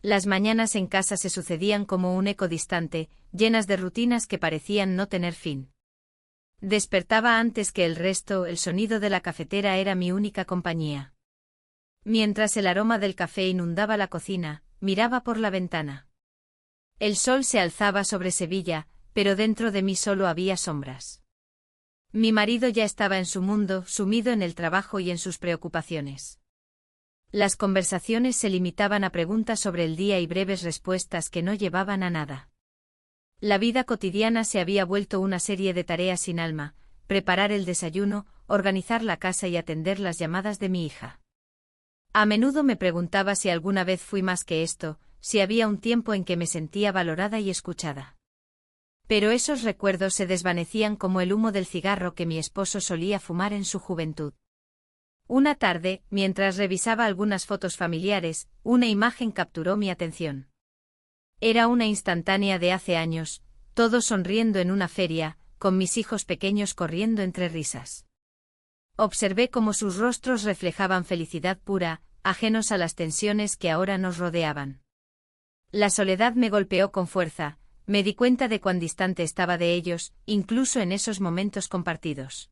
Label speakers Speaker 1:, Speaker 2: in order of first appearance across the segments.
Speaker 1: Las mañanas en casa se sucedían como un eco distante, llenas de rutinas que parecían no tener fin. Despertaba antes que el resto, el sonido de la cafetera era mi única compañía. Mientras el aroma del café inundaba la cocina, miraba por la ventana. El sol se alzaba sobre Sevilla, pero dentro de mí solo había sombras. Mi marido ya estaba en su mundo, sumido en el trabajo y en sus preocupaciones. Las conversaciones se limitaban a preguntas sobre el día y breves respuestas que no llevaban a nada. La vida cotidiana se había vuelto una serie de tareas sin alma: preparar el desayuno, organizar la casa y atender las llamadas de mi hija. A menudo me preguntaba si alguna vez fui más que esto, si había un tiempo en que me sentía valorada y escuchada. Pero esos recuerdos se desvanecían como el humo del cigarro que mi esposo solía fumar en su juventud. Una tarde, mientras revisaba algunas fotos familiares, una imagen capturó mi atención. Era una instantánea de hace años, todos sonriendo en una feria, con mis hijos pequeños corriendo entre risas. Observé cómo sus rostros reflejaban felicidad pura, ajenos a las tensiones que ahora nos rodeaban. La soledad me golpeó con fuerza, me di cuenta de cuán distante estaba de ellos, incluso en esos momentos compartidos.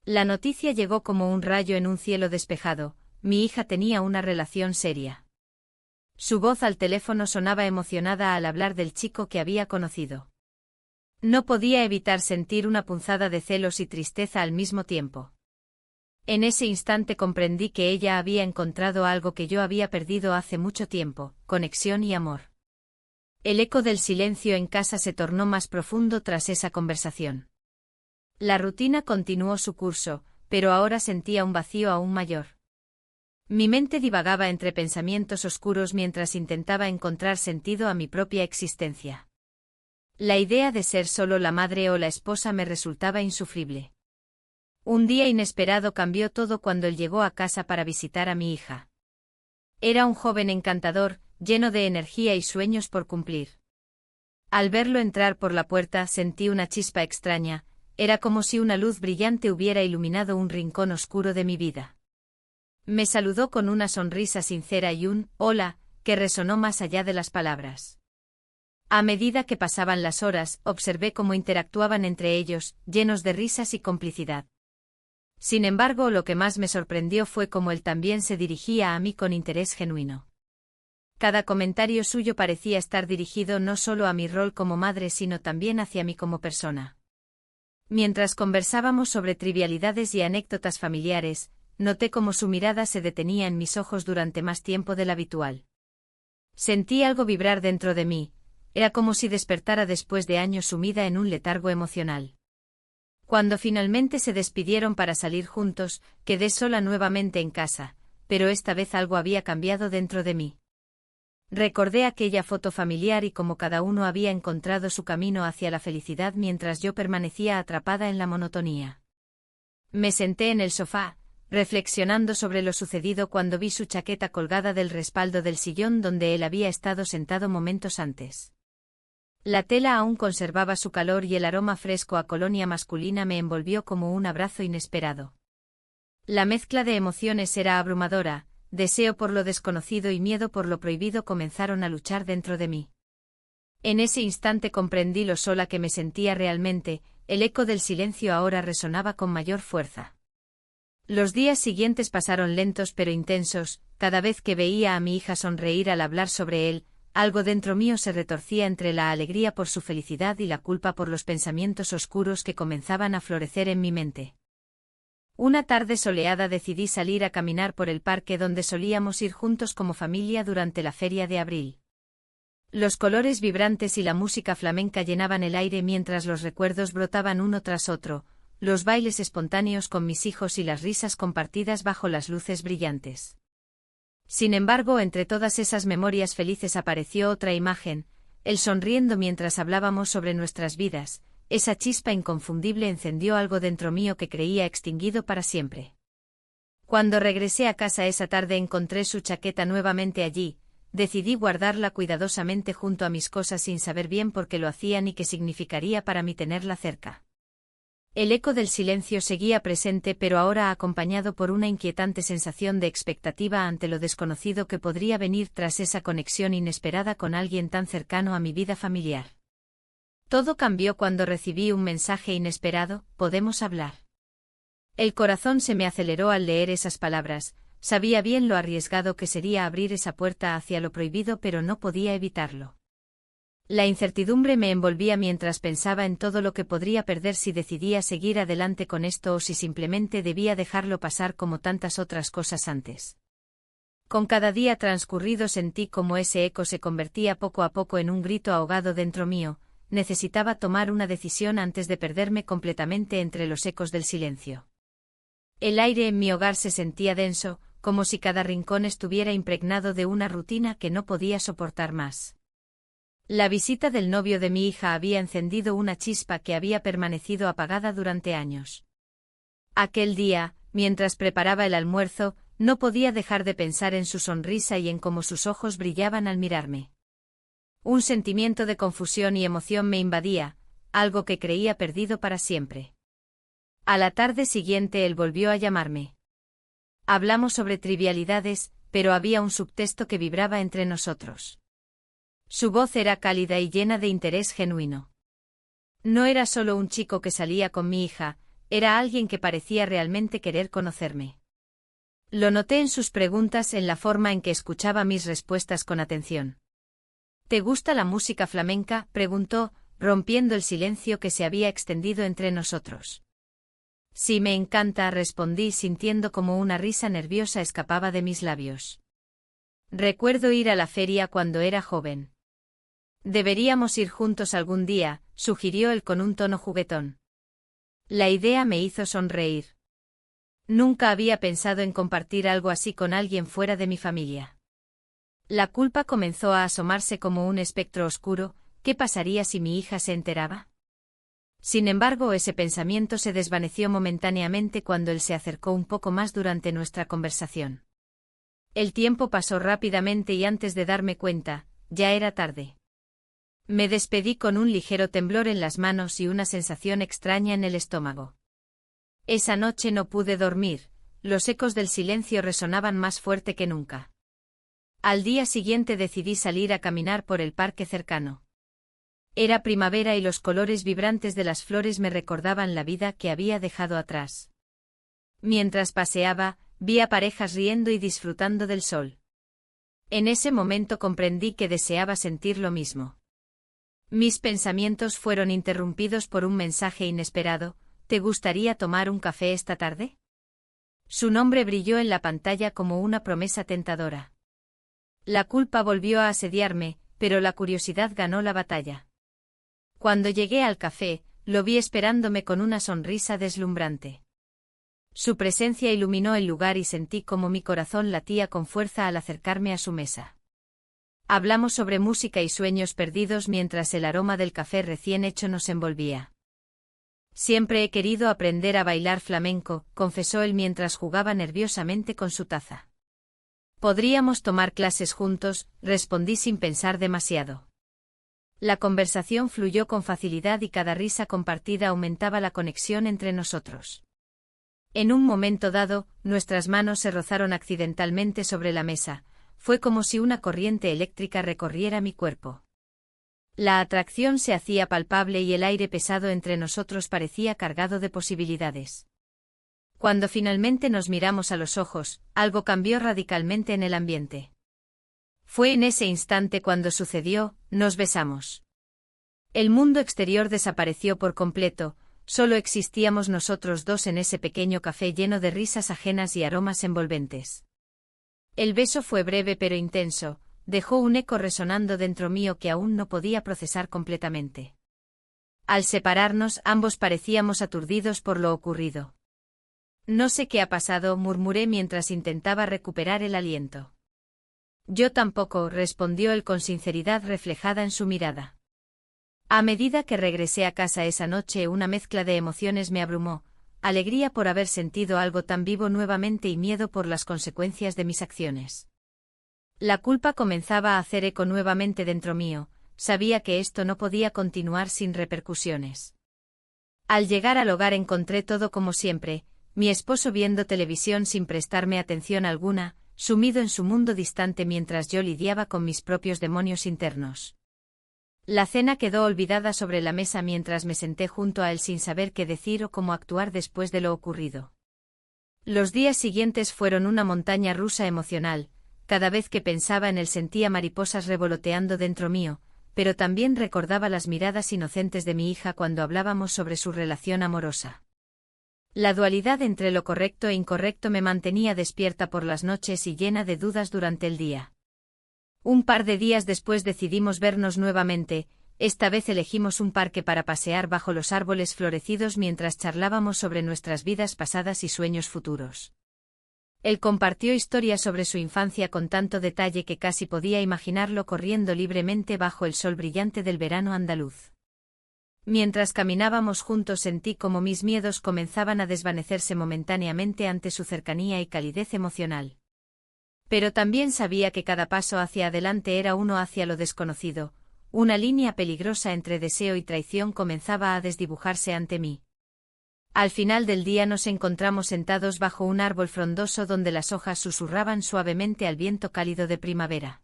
Speaker 1: La noticia llegó como un rayo en un cielo despejado: mi hija tenía una relación seria. Su voz al teléfono sonaba emocionada al hablar del chico que había conocido. No podía evitar sentir una punzada de celos y tristeza al mismo tiempo. En ese instante comprendí que ella había encontrado algo que yo había perdido hace mucho tiempo: conexión y amor. El eco del silencio en casa se tornó más profundo tras esa conversación. La rutina continuó su curso, pero ahora sentía un vacío aún mayor. Mi mente divagaba entre pensamientos oscuros mientras intentaba encontrar sentido a mi propia existencia. La idea de ser solo la madre o la esposa me resultaba insufrible. Un día inesperado cambió todo cuando él llegó a casa para visitar a mi hija. Era un joven encantador, lleno de energía y sueños por cumplir. Al verlo entrar por la puerta sentí una chispa extraña: era como si una luz brillante hubiera iluminado un rincón oscuro de mi vida. Me saludó con una sonrisa sincera y un «hola» que resonó más allá de las palabras. A medida que pasaban las horas, observé cómo interactuaban entre ellos, llenos de risas y complicidad. Sin embargo, lo que más me sorprendió fue cómo él también se dirigía a mí con interés genuino. Cada comentario suyo parecía estar dirigido no solo a mi rol como madre sino también hacia mí como persona. Mientras conversábamos sobre trivialidades y anécdotas familiares, noté cómo su mirada se detenía en mis ojos durante más tiempo del habitual. Sentí algo vibrar dentro de mí: era como si despertara después de años sumida en un letargo emocional. Cuando finalmente se despidieron para salir juntos, quedé sola nuevamente en casa, pero esta vez algo había cambiado dentro de mí. Recordé aquella foto familiar y cómo cada uno había encontrado su camino hacia la felicidad mientras yo permanecía atrapada en la monotonía. Me senté en el sofá, reflexionando sobre lo sucedido cuando vi su chaqueta colgada del respaldo del sillón donde él había estado sentado momentos antes. La tela aún conservaba su calor y el aroma fresco a colonia masculina me envolvió como un abrazo inesperado. La mezcla de emociones era abrumadora: deseo por lo desconocido y miedo por lo prohibido comenzaron a luchar dentro de mí. En ese instante comprendí lo sola que me sentía realmente: el eco del silencio ahora resonaba con mayor fuerza. Los días siguientes pasaron lentos pero intensos. Cada vez que veía a mi hija sonreír al hablar sobre él, algo dentro mío se retorcía entre la alegría por su felicidad y la culpa por los pensamientos oscuros que comenzaban a florecer en mi mente. Una tarde soleada decidí salir a caminar por el parque donde solíamos ir juntos como familia durante la feria de abril. Los colores vibrantes y la música flamenca llenaban el aire mientras los recuerdos brotaban uno tras otro: los bailes espontáneos con mis hijos y las risas compartidas bajo las luces brillantes. Sin embargo, entre todas esas memorias felices apareció otra imagen: él sonriendo mientras hablábamos sobre nuestras vidas. Esa chispa inconfundible encendió algo dentro mío que creía extinguido para siempre. Cuando regresé a casa esa tarde encontré su chaqueta nuevamente allí. Decidí guardarla cuidadosamente junto a mis cosas sin saber bien por qué lo hacía ni qué significaría para mí tenerla cerca. El eco del silencio seguía presente, pero ahora acompañado por una inquietante sensación de expectativa ante lo desconocido que podría venir tras esa conexión inesperada con alguien tan cercano a mi vida familiar. Todo cambió cuando recibí un mensaje inesperado: ¿podemos hablar? El corazón se me aceleró al leer esas palabras. Sabía bien lo arriesgado que sería abrir esa puerta hacia lo prohibido, pero no podía evitarlo. La incertidumbre me envolvía mientras pensaba en todo lo que podría perder si decidía seguir adelante con esto o si simplemente debía dejarlo pasar como tantas otras cosas antes. Con cada día transcurrido sentí cómo ese eco se convertía poco a poco en un grito ahogado dentro mío. Necesitaba tomar una decisión antes de perderme completamente entre los ecos del silencio. El aire en mi hogar se sentía denso, como si cada rincón estuviera impregnado de una rutina que no podía soportar más. La visita del novio de mi hija había encendido una chispa que había permanecido apagada durante años. Aquel día, mientras preparaba el almuerzo, no podía dejar de pensar en su sonrisa y en cómo sus ojos brillaban al mirarme. Un sentimiento de confusión y emoción me invadía, algo que creía perdido para siempre. A la tarde siguiente él volvió a llamarme. Hablamos sobre trivialidades, pero había un subtexto que vibraba entre nosotros. Su voz era cálida y llena de interés genuino. No era solo un chico que salía con mi hija, era alguien que parecía realmente querer conocerme. Lo noté en sus preguntas, en la forma en que escuchaba mis respuestas con atención. ¿Te gusta la música flamenca?, preguntó, rompiendo el silencio que se había extendido entre nosotros. Sí, me encanta, respondí sintiendo como una risa nerviosa escapaba de mis labios. Recuerdo ir a la feria cuando era joven. Deberíamos ir juntos algún día, sugirió él con un tono juguetón. La idea me hizo sonreír. Nunca había pensado en compartir algo así con alguien fuera de mi familia. La culpa comenzó a asomarse como un espectro oscuro. ¿Qué pasaría si mi hija se enteraba? Sin embargo, ese pensamiento se desvaneció momentáneamente cuando él se acercó un poco más durante nuestra conversación. El tiempo pasó rápidamente y antes de darme cuenta, ya era tarde. Me despedí con un ligero temblor en las manos y una sensación extraña en el estómago. Esa noche no pude dormir, los ecos del silencio resonaban más fuerte que nunca. Al día siguiente decidí salir a caminar por el parque cercano. Era primavera y los colores vibrantes de las flores me recordaban la vida que había dejado atrás. Mientras paseaba, vi a parejas riendo y disfrutando del sol. En ese momento comprendí que deseaba sentir lo mismo. Mis pensamientos fueron interrumpidos por un mensaje inesperado: ¿te gustaría tomar un café esta tarde? Su nombre brilló en la pantalla como una promesa tentadora. La culpa volvió a asediarme, pero la curiosidad ganó la batalla. Cuando llegué al café, lo vi esperándome con una sonrisa deslumbrante. Su presencia iluminó el lugar y sentí como mi corazón latía con fuerza al acercarme a su mesa. Hablamos sobre música y sueños perdidos mientras el aroma del café recién hecho nos envolvía. Siempre he querido aprender a bailar flamenco, confesó él mientras jugaba nerviosamente con su taza. Podríamos tomar clases juntos, respondí sin pensar demasiado. La conversación fluyó con facilidad y cada risa compartida aumentaba la conexión entre nosotros. En un momento dado, nuestras manos se rozaron accidentalmente sobre la mesa. Fue como si una corriente eléctrica recorriera mi cuerpo. La atracción se hacía palpable y el aire pesado entre nosotros parecía cargado de posibilidades. Cuando finalmente nos miramos a los ojos, algo cambió radicalmente en el ambiente. Fue en ese instante cuando sucedió: nos besamos. El mundo exterior desapareció por completo, solo existíamos nosotros dos en ese pequeño café lleno de risas ajenas y aromas envolventes. El beso fue breve pero intenso, dejó un eco resonando dentro mío que aún no podía procesar completamente. Al separarnos, ambos parecíamos aturdidos por lo ocurrido. No sé qué ha pasado, murmuré mientras intentaba recuperar el aliento. Yo tampoco, respondió él con sinceridad reflejada en su mirada. A medida que regresé a casa esa noche, una mezcla de emociones me abrumó: alegría por haber sentido algo tan vivo nuevamente y miedo por las consecuencias de mis acciones. La culpa comenzaba a hacer eco nuevamente dentro mío, sabía que esto no podía continuar sin repercusiones. Al llegar al hogar encontré todo como siempre, mi esposo viendo televisión sin prestarme atención alguna, sumido en su mundo distante mientras yo lidiaba con mis propios demonios internos. La cena quedó olvidada sobre la mesa mientras me senté junto a él sin saber qué decir o cómo actuar después de lo ocurrido. Los días siguientes fueron una montaña rusa emocional, cada vez que pensaba en él sentía mariposas revoloteando dentro mío, pero también recordaba las miradas inocentes de mi hija cuando hablábamos sobre su relación amorosa. La dualidad entre lo correcto e incorrecto me mantenía despierta por las noches y llena de dudas durante el día. Un par de días después decidimos vernos nuevamente, esta vez elegimos un parque para pasear bajo los árboles florecidos mientras charlábamos sobre nuestras vidas pasadas y sueños futuros. Él compartió historias sobre su infancia con tanto detalle que casi podía imaginarlo corriendo libremente bajo el sol brillante del verano andaluz. Mientras caminábamos juntos sentí como mis miedos comenzaban a desvanecerse momentáneamente ante su cercanía y calidez emocional. Pero también sabía que cada paso hacia adelante era uno hacia lo desconocido, una línea peligrosa entre deseo y traición comenzaba a desdibujarse ante mí. Al final del día nos encontramos sentados bajo un árbol frondoso donde las hojas susurraban suavemente al viento cálido de primavera.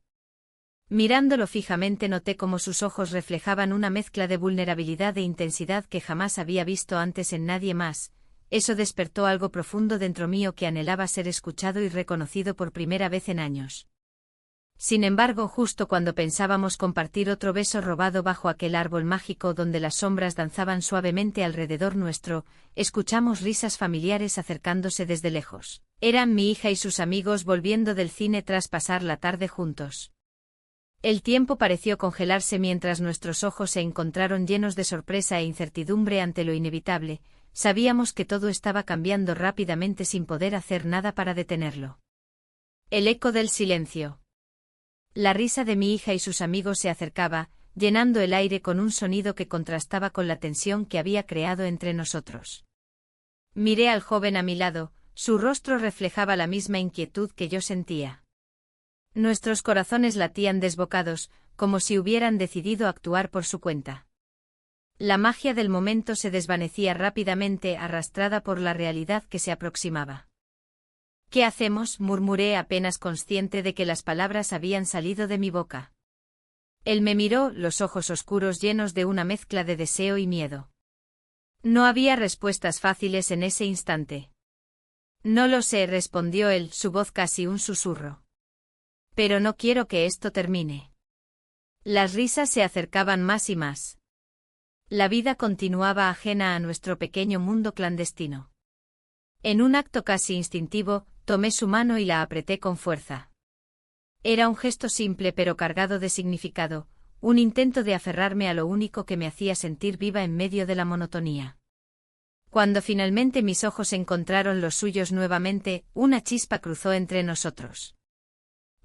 Speaker 1: Mirándolo fijamente noté cómo sus ojos reflejaban una mezcla de vulnerabilidad e intensidad que jamás había visto antes en nadie más. Eso despertó algo profundo dentro mío que anhelaba ser escuchado y reconocido por primera vez en años. Sin embargo, justo cuando pensábamos compartir otro beso robado bajo aquel árbol mágico donde las sombras danzaban suavemente alrededor nuestro, escuchamos risas familiares acercándose desde lejos. Eran mi hija y sus amigos volviendo del cine tras pasar la tarde juntos. El tiempo pareció congelarse mientras nuestros ojos se encontraron llenos de sorpresa e incertidumbre ante lo inevitable. Sabíamos que todo estaba cambiando rápidamente sin poder hacer nada para detenerlo. El eco del silencio. La risa de mi hija y sus amigos se acercaba, llenando el aire con un sonido que contrastaba con la tensión que había creado entre nosotros. Miré al joven a mi lado, su rostro reflejaba la misma inquietud que yo sentía. Nuestros corazones latían desbocados, como si hubieran decidido actuar por su cuenta. La magia del momento se desvanecía rápidamente arrastrada por la realidad que se aproximaba. «¿Qué hacemos?», murmuré apenas consciente de que las palabras habían salido de mi boca. Él me miró, los ojos oscuros llenos de una mezcla de deseo y miedo. No había respuestas fáciles en ese instante. «No lo sé», respondió él, su voz casi un susurro. «Pero no quiero que esto termine». Las risas se acercaban más y más. La vida continuaba ajena a nuestro pequeño mundo clandestino. En un acto casi instintivo, tomé su mano y la apreté con fuerza. Era un gesto simple pero cargado de significado, un intento de aferrarme a lo único que me hacía sentir viva en medio de la monotonía. Cuando finalmente mis ojos encontraron los suyos nuevamente, una chispa cruzó entre nosotros.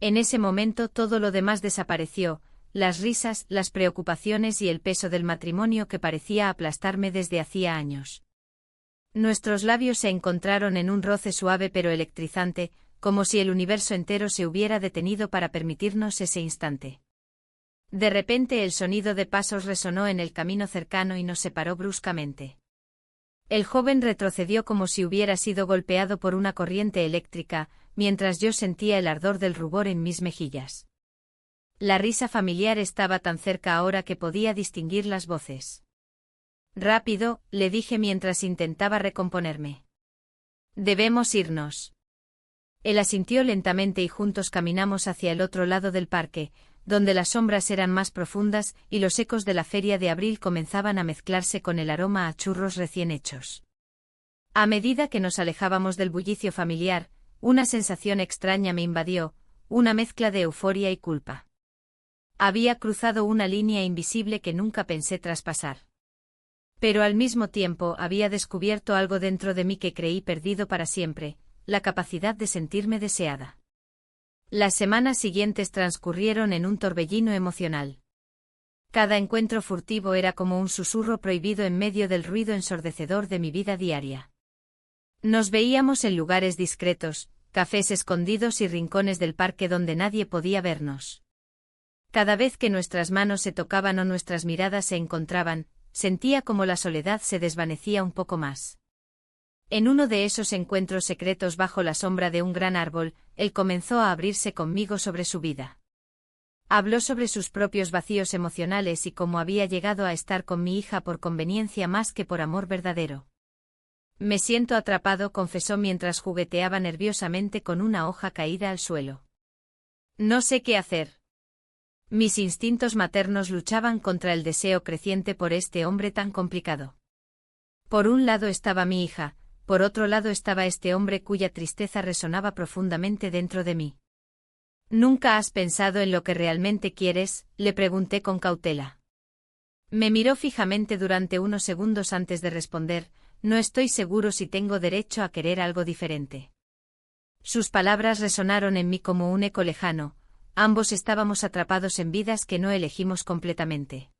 Speaker 1: En ese momento todo lo demás desapareció, las risas, las preocupaciones y el peso del matrimonio que parecía aplastarme desde hacía años. Nuestros labios se encontraron en un roce suave pero electrizante, como si el universo entero se hubiera detenido para permitirnos ese instante. De repente el sonido de pasos resonó en el camino cercano y nos separó bruscamente. El joven retrocedió como si hubiera sido golpeado por una corriente eléctrica, mientras yo sentía el ardor del rubor en mis mejillas. La risa familiar estaba tan cerca ahora que podía distinguir las voces. «Rápido», le dije mientras intentaba recomponerme. «Debemos irnos». Él asintió lentamente y juntos caminamos hacia el otro lado del parque, donde las sombras eran más profundas y los ecos de la feria de abril comenzaban a mezclarse con el aroma a churros recién hechos. A medida que nos alejábamos del bullicio familiar, una sensación extraña me invadió, una mezcla de euforia y culpa. Había cruzado una línea invisible que nunca pensé traspasar. Pero al mismo tiempo había descubierto algo dentro de mí que creí perdido para siempre, la capacidad de sentirme deseada. Las semanas siguientes transcurrieron en un torbellino emocional. Cada encuentro furtivo era como un susurro prohibido en medio del ruido ensordecedor de mi vida diaria. Nos veíamos en lugares discretos, cafés escondidos y rincones del parque donde nadie podía vernos. Cada vez que nuestras manos se tocaban o nuestras miradas se encontraban, sentía como la soledad se desvanecía un poco más. En uno de esos encuentros secretos bajo la sombra de un gran árbol, él comenzó a abrirse conmigo sobre su vida. Habló sobre sus propios vacíos emocionales y cómo había llegado a estar con mi hija por conveniencia más que por amor verdadero. Me siento atrapado, confesó mientras jugueteaba nerviosamente con una hoja caída al suelo. No sé qué hacer. Mis instintos maternos luchaban contra el deseo creciente por este hombre tan complicado. Por un lado estaba mi hija, por otro lado estaba este hombre cuya tristeza resonaba profundamente dentro de mí. ¿Nunca has pensado en lo que realmente quieres?, le pregunté con cautela. Me miró fijamente durante unos segundos antes de responder: no estoy seguro si tengo derecho a querer algo diferente. Sus palabras resonaron en mí como un eco lejano. Ambos estábamos atrapados en vidas que no elegimos completamente.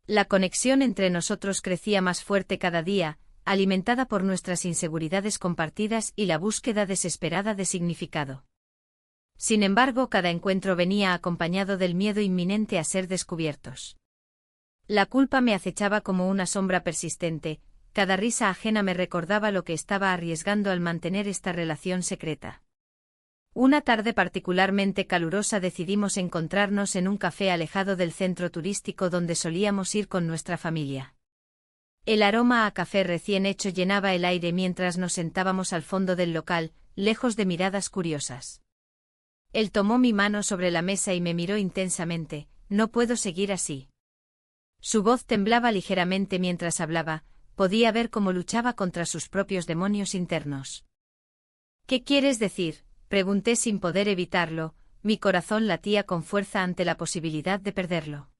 Speaker 1: La conexión entre nosotros crecía más fuerte cada día, alimentada por nuestras inseguridades compartidas y la búsqueda desesperada de significado. Sin embargo, cada encuentro venía acompañado del miedo inminente a ser descubiertos. La culpa me acechaba como una sombra persistente, cada risa ajena me recordaba lo que estaba arriesgando al mantener esta relación secreta. Una tarde particularmente calurosa decidimos encontrarnos en un café alejado del centro turístico donde solíamos ir con nuestra familia. El aroma a café recién hecho llenaba el aire mientras nos sentábamos al fondo del local, lejos de miradas curiosas. Él tomó mi mano sobre la mesa y me miró intensamente. No puedo seguir así. Su voz temblaba ligeramente mientras hablaba, podía ver cómo luchaba contra sus propios demonios internos. ¿Qué quieres decir?, pregunté sin poder evitarlo, mi corazón latía con fuerza ante la posibilidad de perderlo.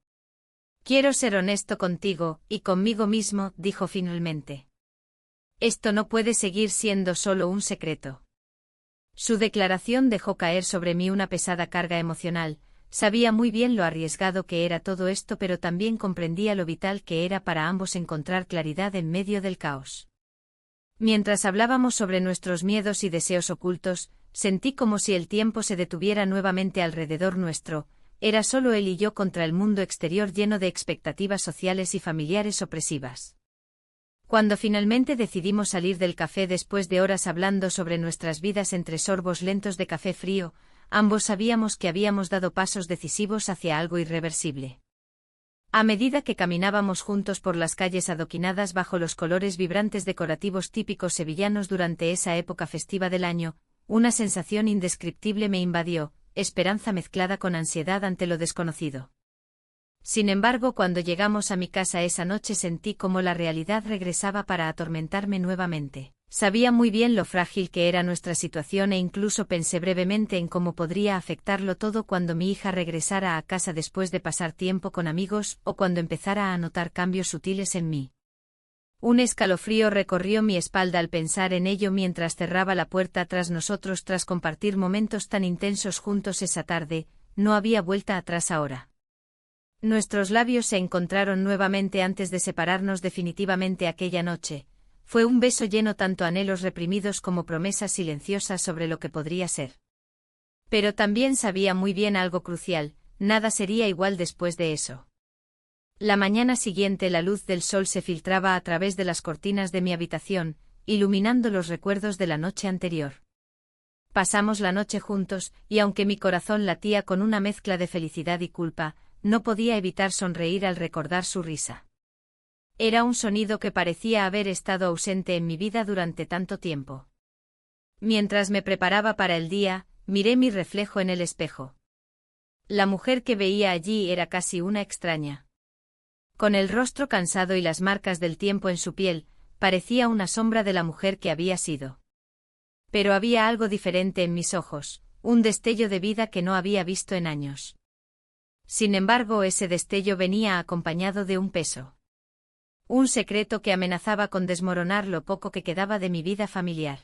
Speaker 1: Quiero ser honesto contigo, y conmigo mismo, dijo finalmente. Esto no puede seguir siendo solo un secreto. Su declaración dejó caer sobre mí una pesada carga emocional. Sabía muy bien lo arriesgado que era todo esto, pero también comprendía lo vital que era para ambos encontrar claridad en medio del caos. Mientras hablábamos sobre nuestros miedos y deseos ocultos, sentí como si el tiempo se detuviera nuevamente alrededor nuestro. Era solo él y yo contra el mundo exterior lleno de expectativas sociales y familiares opresivas. Cuando finalmente decidimos salir del café después de horas hablando sobre nuestras vidas entre sorbos lentos de café frío, ambos sabíamos que habíamos dado pasos decisivos hacia algo irreversible. A medida que caminábamos juntos por las calles adoquinadas bajo los colores vibrantes decorativos típicos sevillanos durante esa época festiva del año, una sensación indescriptible me invadió, esperanza mezclada con ansiedad ante lo desconocido. Sin embargo, cuando llegamos a mi casa esa noche sentí como la realidad regresaba para atormentarme nuevamente. Sabía muy bien lo frágil que era nuestra situación e incluso pensé brevemente en cómo podría afectarlo todo cuando mi hija regresara a casa después de pasar tiempo con amigos o cuando empezara a notar cambios sutiles en mí. Un escalofrío recorrió mi espalda al pensar en ello mientras cerraba la puerta tras nosotros tras compartir momentos tan intensos juntos esa tarde. No había vuelta atrás ahora. Nuestros labios se encontraron nuevamente antes de separarnos definitivamente aquella noche. Fue un beso lleno tanto anhelos reprimidos como promesas silenciosas sobre lo que podría ser. Pero también sabía muy bien algo crucial: nada sería igual después de eso. La mañana siguiente la luz del sol se filtraba a través de las cortinas de mi habitación, iluminando los recuerdos de la noche anterior. Pasamos la noche juntos, y aunque mi corazón latía con una mezcla de felicidad y culpa, no podía evitar sonreír al recordar su risa. Era un sonido que parecía haber estado ausente en mi vida durante tanto tiempo. Mientras me preparaba para el día, miré mi reflejo en el espejo. La mujer que veía allí era casi una extraña. Con el rostro cansado y las marcas del tiempo en su piel, parecía una sombra de la mujer que había sido. Pero había algo diferente en mis ojos, un destello de vida que no había visto en años. Sin embargo, ese destello venía acompañado de un peso. Un secreto que amenazaba con desmoronar lo poco que quedaba de mi vida familiar.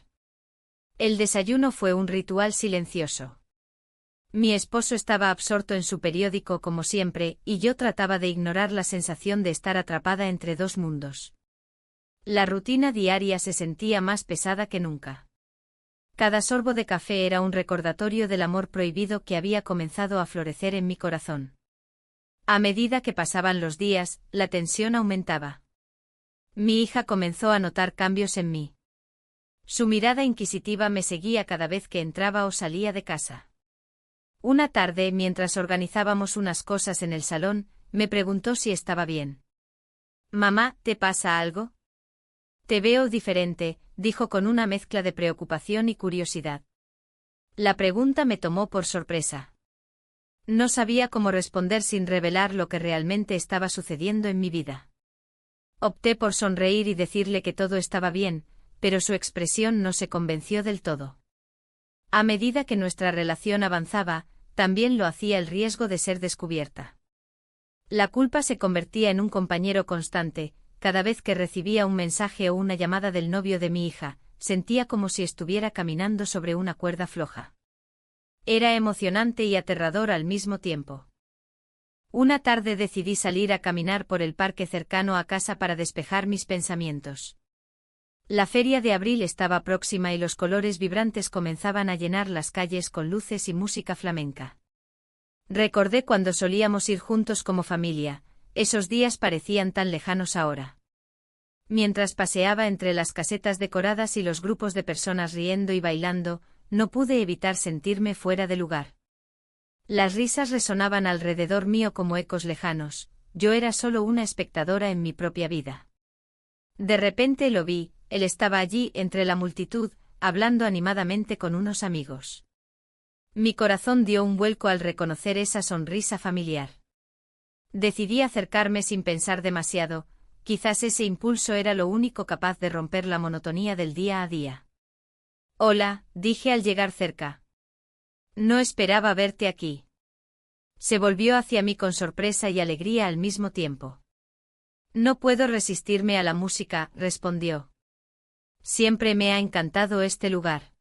Speaker 1: El desayuno fue un ritual silencioso. Mi esposo estaba absorto en su periódico como siempre, y yo trataba de ignorar la sensación de estar atrapada entre dos mundos. La rutina diaria se sentía más pesada que nunca. Cada sorbo de café era un recordatorio del amor prohibido que había comenzado a florecer en mi corazón. A medida que pasaban los días, la tensión aumentaba. Mi hija comenzó a notar cambios en mí. Su mirada inquisitiva me seguía cada vez que entraba o salía de casa. Una tarde, mientras organizábamos unas cosas en el salón, me preguntó si estaba bien. «Mamá, ¿te pasa algo?» «Te veo diferente», dijo con una mezcla de preocupación y curiosidad. La pregunta me tomó por sorpresa. No sabía cómo responder sin revelar lo que realmente estaba sucediendo en mi vida. Opté por sonreír y decirle que todo estaba bien, pero su expresión no se convenció del todo. A medida que nuestra relación avanzaba, también lo hacía el riesgo de ser descubierta. La culpa se convertía en un compañero constante. Cada vez que recibía un mensaje o una llamada del novio de mi hija, sentía como si estuviera caminando sobre una cuerda floja. Era emocionante y aterrador al mismo tiempo. Una tarde decidí salir a caminar por el parque cercano a casa para despejar mis pensamientos. La feria de abril estaba próxima y los colores vibrantes comenzaban a llenar las calles con luces y música flamenca. Recordé cuando solíamos ir juntos como familia. Esos días parecían tan lejanos ahora. Mientras paseaba entre las casetas decoradas y los grupos de personas riendo y bailando, no pude evitar sentirme fuera de lugar. Las risas resonaban alrededor mío como ecos lejanos. Yo era solo una espectadora en mi propia vida. De repente lo vi, él estaba allí entre la multitud, hablando animadamente con unos amigos. Mi corazón dio un vuelco al reconocer esa sonrisa familiar. Decidí acercarme sin pensar demasiado. Quizás ese impulso era lo único capaz de romper la monotonía del día a día. «Hola», dije al llegar cerca. «No esperaba verte aquí». Se volvió hacia mí con sorpresa y alegría al mismo tiempo. «No puedo resistirme a la música», respondió. «Siempre me ha encantado este lugar».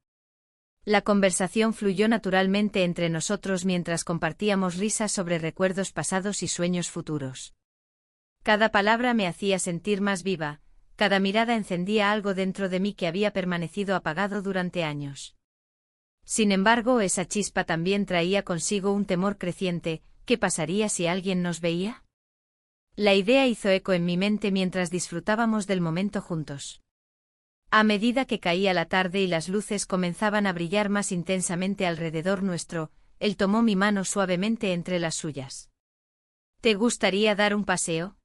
Speaker 1: La conversación fluyó naturalmente entre nosotros mientras compartíamos risas sobre recuerdos pasados y sueños futuros. Cada palabra me hacía sentir más viva, cada mirada encendía algo dentro de mí que había permanecido apagado durante años. Sin embargo, esa chispa también traía consigo un temor creciente. ¿Qué pasaría si alguien nos veía? La idea hizo eco en mi mente mientras disfrutábamos del momento juntos. A medida que caía la tarde y las luces comenzaban a brillar más intensamente alrededor nuestro, él tomó mi mano suavemente entre las suyas. «¿Te gustaría dar un paseo?»,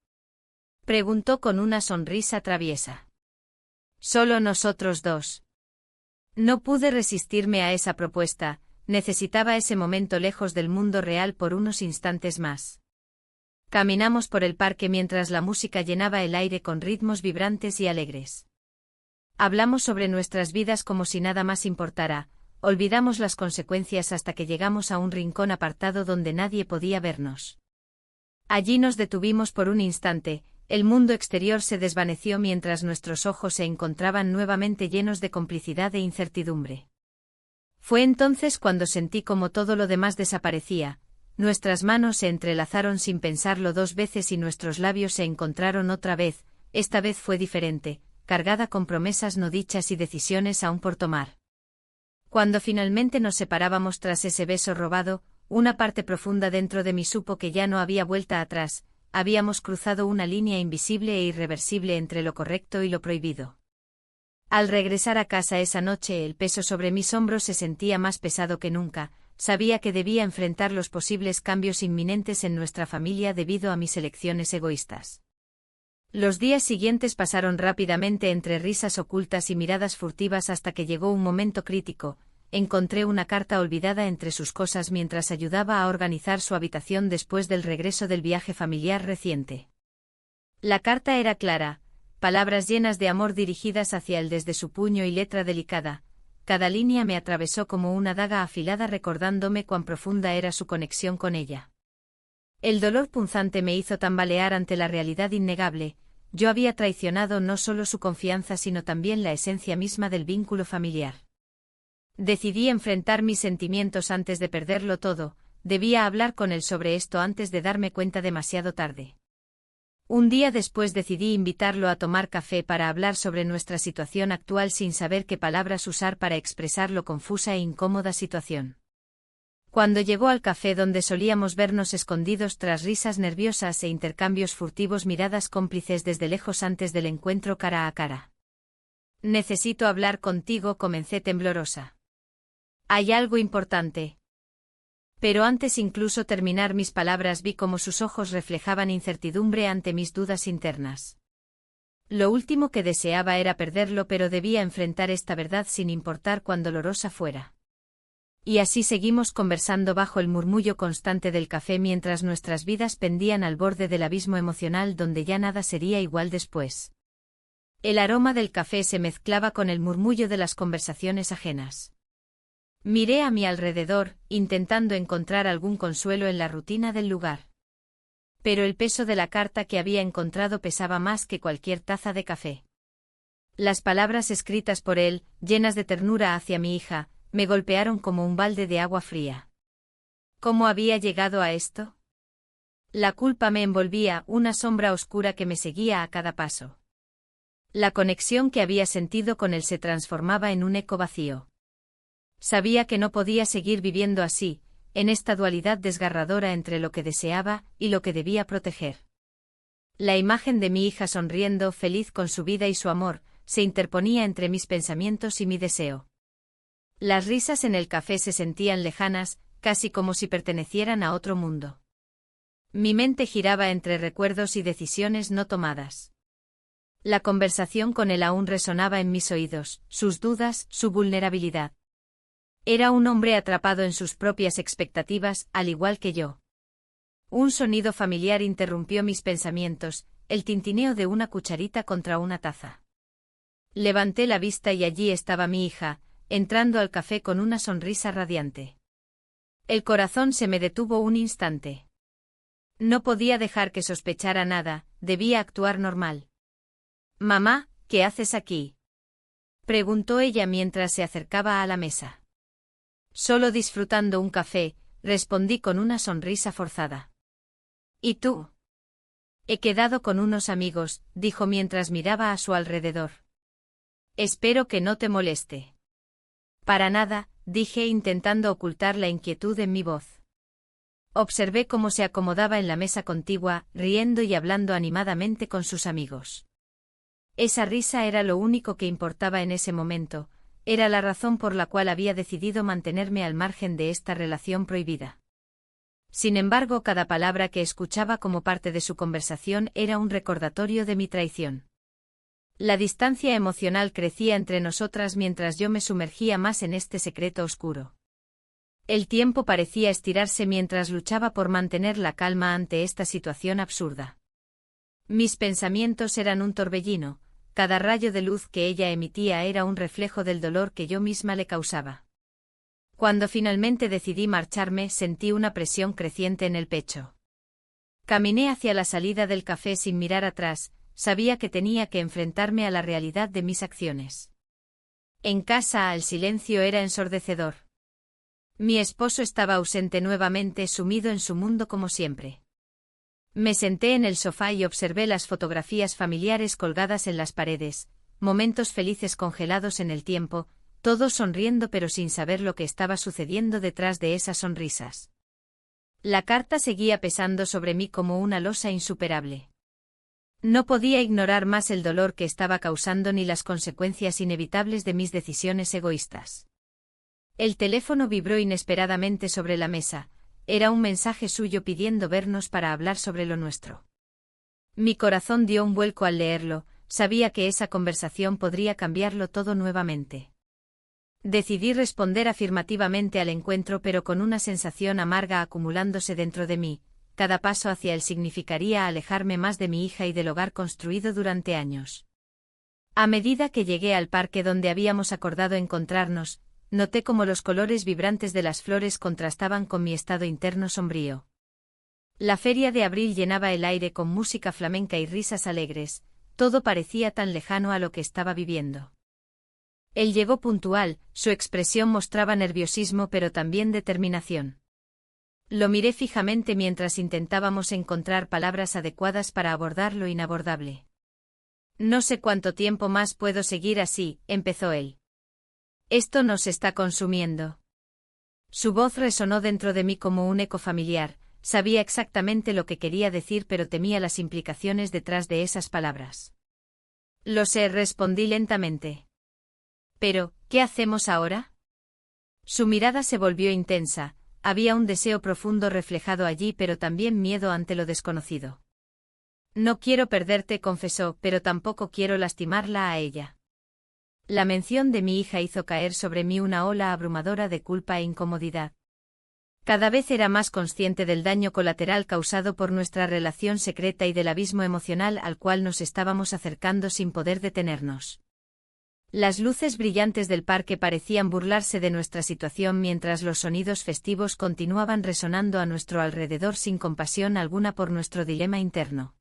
Speaker 1: preguntó con una sonrisa traviesa. «Solo nosotros dos». No pude resistirme a esa propuesta, necesitaba ese momento lejos del mundo real por unos instantes más. Caminamos por el parque mientras la música llenaba el aire con ritmos vibrantes y alegres. Hablamos sobre nuestras vidas como si nada más importara, olvidamos las consecuencias hasta que llegamos a un rincón apartado donde nadie podía vernos. Allí nos detuvimos por un instante, el mundo exterior se desvaneció mientras nuestros ojos se encontraban nuevamente llenos de complicidad e incertidumbre. Fue entonces cuando sentí como todo lo demás desaparecía, nuestras manos se entrelazaron sin pensarlo dos veces y nuestros labios se encontraron otra vez. Esta vez fue diferente, cargada con promesas no dichas y decisiones aún por tomar. Cuando finalmente nos separábamos tras ese beso robado, una parte profunda dentro de mí supo que ya no había vuelta atrás, habíamos cruzado una línea invisible e irreversible entre lo correcto y lo prohibido. Al regresar a casa esa noche, el peso sobre mis hombros se sentía más pesado que nunca. Sabía que debía enfrentar los posibles cambios inminentes en nuestra familia debido a mis elecciones egoístas. Los días siguientes pasaron rápidamente entre risas ocultas y miradas furtivas hasta que llegó un momento crítico. Encontré una carta olvidada entre sus cosas mientras ayudaba a organizar su habitación después del regreso del viaje familiar reciente. La carta era clara, palabras llenas de amor dirigidas hacia él desde su puño y letra delicada. Cada línea me atravesó como una daga afilada recordándome cuán profunda era su conexión con ella. El dolor punzante me hizo tambalear ante la realidad innegable. Yo había traicionado no solo su confianza sino también la esencia misma del vínculo familiar. Decidí enfrentar mis sentimientos antes de perderlo todo. Debía hablar con él sobre esto antes de darme cuenta demasiado tarde. Un día después decidí invitarlo a tomar café para hablar sobre nuestra situación actual sin saber qué palabras usar para expresar lo confusa e incómoda situación. Cuando llegó al café donde solíamos vernos escondidos tras risas nerviosas e intercambios furtivos, miradas cómplices desde lejos antes del encuentro cara a cara. Necesito hablar contigo, comencé temblorosa. Hay algo importante. Pero antes incluso terminar mis palabras vi cómo sus ojos reflejaban incertidumbre ante mis dudas internas. Lo último que deseaba era perderlo, pero debía enfrentar esta verdad sin importar cuán dolorosa fuera. Y así seguimos conversando bajo el murmullo constante del café mientras nuestras vidas pendían al borde del abismo emocional donde ya nada sería igual después. El aroma del café se mezclaba con el murmullo de las conversaciones ajenas. Miré a mi alrededor, intentando encontrar algún consuelo en la rutina del lugar. Pero el peso de la carta que había encontrado pesaba más que cualquier taza de café. Las palabras escritas por él, llenas de ternura hacia mi hija, me golpearon como un balde de agua fría. ¿Cómo había llegado a esto? La culpa me envolvía, una sombra oscura que me seguía a cada paso. La conexión que había sentido con él se transformaba en un eco vacío. Sabía que no podía seguir viviendo así, en esta dualidad desgarradora entre lo que deseaba y lo que debía proteger. La imagen de mi hija sonriendo, feliz con su vida y su amor, se interponía entre mis pensamientos y mi deseo. Las risas en el café se sentían lejanas, casi como si pertenecieran a otro mundo. Mi mente giraba entre recuerdos y decisiones no tomadas. La conversación con él aún resonaba en mis oídos, sus dudas, su vulnerabilidad. Era un hombre atrapado en sus propias expectativas, al igual que yo. Un sonido familiar interrumpió mis pensamientos, el tintineo de una cucharita contra una taza. Levanté la vista y allí estaba mi hija, entrando al café con una sonrisa radiante. El corazón se me detuvo un instante. No podía dejar que sospechara nada, debía actuar normal. «Mamá, ¿qué haces aquí?», preguntó ella mientras se acercaba a la mesa. «Solo disfrutando un café», respondí con una sonrisa forzada. «¿Y tú?» «He quedado con unos amigos», dijo mientras miraba a su alrededor. «Espero que no te moleste». «Para nada», dije intentando ocultar la inquietud en mi voz. Observé cómo se acomodaba en la mesa contigua, riendo y hablando animadamente con sus amigos. Esa risa era lo único que importaba en ese momento, era la razón por la cual había decidido mantenerme al margen de esta relación prohibida. Sin embargo, cada palabra que escuchaba como parte de su conversación era un recordatorio de mi traición. La distancia emocional crecía entre nosotras mientras yo me sumergía más en este secreto oscuro. El tiempo parecía estirarse mientras luchaba por mantener la calma ante esta situación absurda. Mis pensamientos eran un torbellino, cada rayo de luz que ella emitía era un reflejo del dolor que yo misma le causaba. Cuando finalmente decidí marcharme, sentí una presión creciente en el pecho. Caminé hacia la salida del café sin mirar atrás, sabía que tenía que enfrentarme a la realidad de mis acciones. En casa, el silencio era ensordecedor. Mi esposo estaba ausente nuevamente, sumido en su mundo como siempre. Me senté en el sofá y observé las fotografías familiares colgadas en las paredes, momentos felices congelados en el tiempo, todos sonriendo pero sin saber lo que estaba sucediendo detrás de esas sonrisas. La carta seguía pesando sobre mí como una losa insuperable. No podía ignorar más el dolor que estaba causando ni las consecuencias inevitables de mis decisiones egoístas. El teléfono vibró inesperadamente sobre la mesa. Era un mensaje suyo pidiendo vernos para hablar sobre lo nuestro. Mi corazón dio un vuelco al leerlo, sabía que esa conversación podría cambiarlo todo nuevamente. Decidí responder afirmativamente al encuentro, pero con una sensación amarga acumulándose dentro de mí. Cada paso hacia él significaría alejarme más de mi hija y del hogar construido durante años. A medida que llegué al parque donde habíamos acordado encontrarnos, noté cómo los colores vibrantes de las flores contrastaban con mi estado interno sombrío. La feria de abril llenaba el aire con música flamenca y risas alegres, todo parecía tan lejano a lo que estaba viviendo. Él llegó puntual, su expresión mostraba nerviosismo pero también determinación. Lo miré fijamente mientras intentábamos encontrar palabras adecuadas para abordar lo inabordable. «No sé cuánto tiempo más puedo seguir así», empezó él. «Esto nos está consumiendo». Su voz resonó dentro de mí como un eco familiar, sabía exactamente lo que quería decir pero temía las implicaciones detrás de esas palabras. Lo sé, respondí lentamente. Pero, ¿qué hacemos ahora? Su mirada se volvió intensa, había un deseo profundo reflejado allí pero también miedo ante lo desconocido. No quiero perderte, confesó, pero tampoco quiero lastimarla a ella. La mención de mi hija hizo caer sobre mí una ola abrumadora de culpa e incomodidad. Cada vez era más consciente del daño colateral causado por nuestra relación secreta y del abismo emocional al cual nos estábamos acercando sin poder detenernos. Las luces brillantes del parque parecían burlarse de nuestra situación mientras los sonidos festivos continuaban resonando a nuestro alrededor sin compasión alguna por nuestro dilema interno.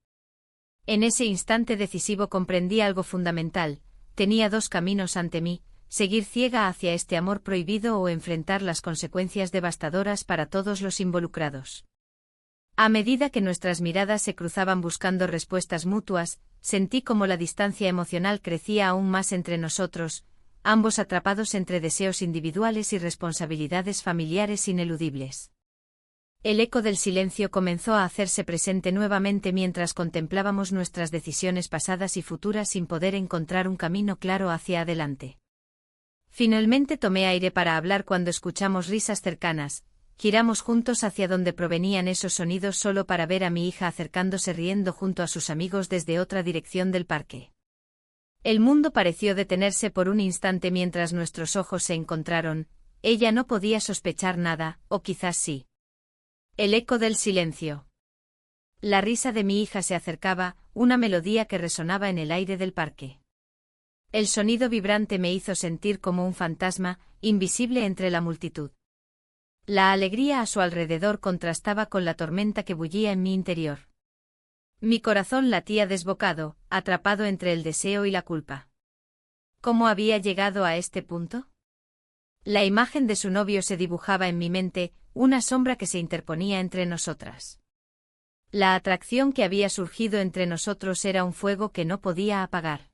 Speaker 1: En ese instante decisivo comprendí algo fundamental: tenía dos caminos ante mí, seguir ciega hacia este amor prohibido o enfrentar las consecuencias devastadoras para todos los involucrados. A medida que nuestras miradas se cruzaban buscando respuestas mutuas, sentí como la distancia emocional crecía aún más entre nosotros, ambos atrapados entre deseos individuales y responsabilidades familiares ineludibles. El eco del silencio comenzó a hacerse presente nuevamente mientras contemplábamos nuestras decisiones pasadas y futuras sin poder encontrar un camino claro hacia adelante. Finalmente tomé aire para hablar cuando escuchamos risas cercanas. Giramos juntos hacia donde provenían esos sonidos solo para ver a mi hija acercándose riendo junto a sus amigos desde otra dirección del parque. El mundo pareció detenerse por un instante mientras nuestros ojos se encontraron. Ella no podía sospechar nada, o quizás sí. El eco del silencio. La risa de mi hija se acercaba, una melodía que resonaba en el aire del parque. El sonido vibrante me hizo sentir como un fantasma, invisible entre la multitud. La alegría a su alrededor contrastaba con la tormenta que bullía en mi interior. Mi corazón latía desbocado, atrapado entre el deseo y la culpa. ¿Cómo había llegado a este punto? La imagen de su novio se dibujaba en mi mente, una sombra que se interponía entre nosotras. La atracción que había surgido entre nosotros era un fuego que no podía apagar.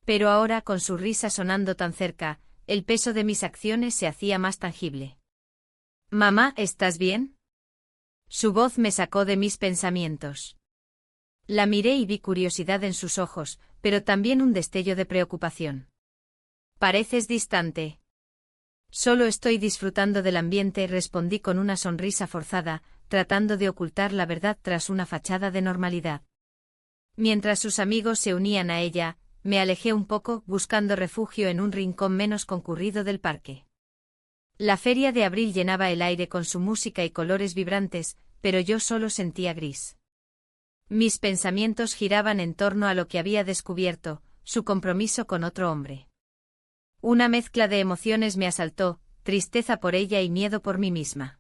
Speaker 1: Pero ahora, con su risa sonando tan cerca, el peso de mis acciones se hacía más tangible. «Mamá, ¿estás bien?» Su voz me sacó de mis pensamientos. La miré y vi curiosidad en sus ojos, pero también un destello de preocupación. «Pareces distante». «Solo estoy disfrutando del ambiente», respondí con una sonrisa forzada, tratando de ocultar la verdad tras una fachada de normalidad. Mientras sus amigos se unían a ella, me alejé un poco, buscando refugio en un rincón menos concurrido del parque. La feria de abril llenaba el aire con su música y colores vibrantes, pero yo solo sentía gris. Mis pensamientos giraban en torno a lo que había descubierto, su compromiso con otro hombre. Una mezcla de emociones me asaltó, tristeza por ella y miedo por mí misma.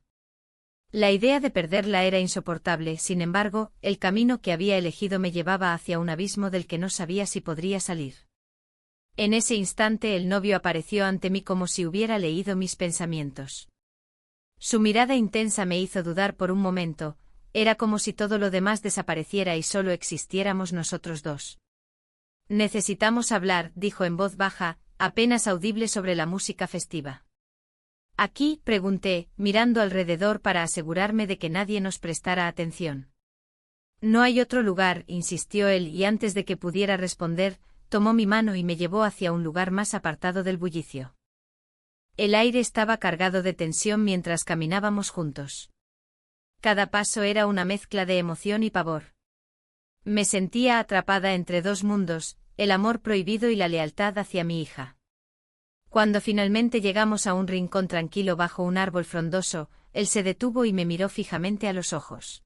Speaker 1: La idea de perderla era insoportable, sin embargo, el camino que había elegido me llevaba hacia un abismo del que no sabía si podría salir. En ese instante el novio apareció ante mí como si hubiera leído mis pensamientos. Su mirada intensa me hizo dudar por un momento, era como si todo lo demás desapareciera y solo existiéramos nosotros dos. «Necesitamos hablar», dijo en voz baja, apenas audible sobre la música festiva. «¿Aquí?», pregunté, mirando alrededor para asegurarme de que nadie nos prestara atención. «No hay otro lugar», insistió él, y antes de que pudiera responder, tomó mi mano y me llevó hacia un lugar más apartado del bullicio. El aire estaba cargado de tensión mientras caminábamos juntos. Cada paso era una mezcla de emoción y pavor. Me sentía atrapada entre dos mundos, el amor prohibido y la lealtad hacia mi hija. Cuando finalmente llegamos a un rincón tranquilo bajo un árbol frondoso, él se detuvo y me miró fijamente a los ojos.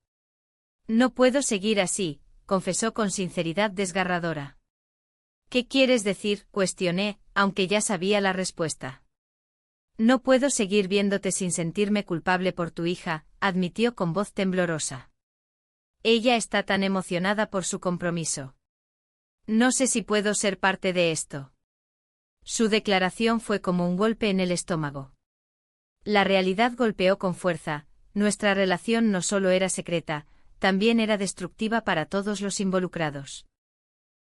Speaker 1: «No puedo seguir así», confesó con sinceridad desgarradora. «¿Qué quieres decir?», cuestioné, aunque ya sabía la respuesta. «No puedo seguir viéndote sin sentirme culpable por tu hija», admitió con voz temblorosa. «Ella está tan emocionada por su compromiso. No sé si puedo ser parte de esto». Su declaración fue como un golpe en el estómago. La realidad golpeó con fuerza, nuestra relación no solo era secreta, también era destructiva para todos los involucrados.